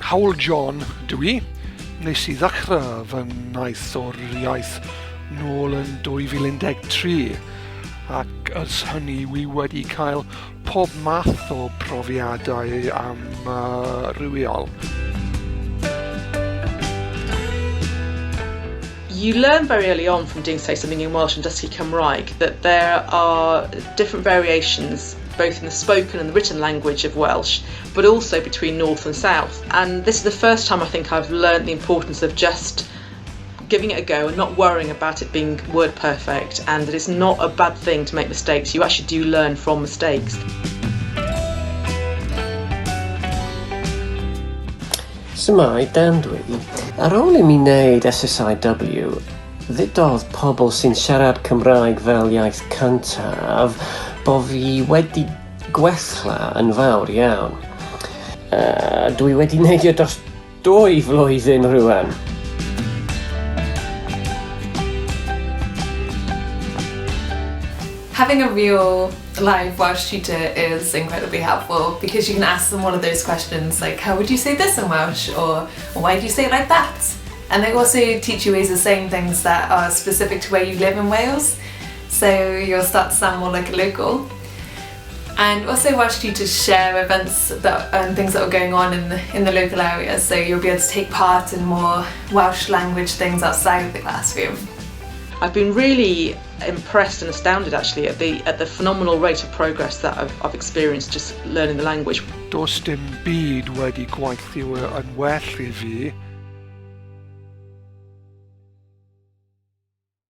Hawl John dwi I. Nes I ddechrau fy ngwaith o'r iaith nôl yn 2013 ac ers hynny wi wedi cael pob math o profiadau amrywiol. You learn very early on from doing, say, something in Welsh and Dysgu Cymraeg that there are different variations both in the spoken and the written language of Welsh, but also between north and south. And this is the first time I think I've learned the importance of just giving it a go and not worrying about it being word perfect, and that it's not a bad thing to make mistakes. You actually do learn from mistakes. Symai, Dan dwi. Ar ôl I mi wneud SSIW, ddudodd pobl sy'n siarad Cymraeg fel iaith cyntaf bo fi wedi gwella yn fawr iawn. Dwi wedi neidio dros 2 flwyddyn rwan. Having a real live Welsh tutor is incredibly helpful because you can ask them one of those questions like, how would you say this in Welsh? Or why do you say it like that? And they also teach you ways of saying things that are specific to where you live in Wales, so you'll start to sound more like a local. And also Welsh tutors share events and things that are going on in the local area, so you'll be able to take part in more Welsh language things outside of the classroom. I've been really impressed and astounded actually at the phenomenal rate of progress that I've experienced just learning the language. Does dim byd wedi gweithio yn well I fi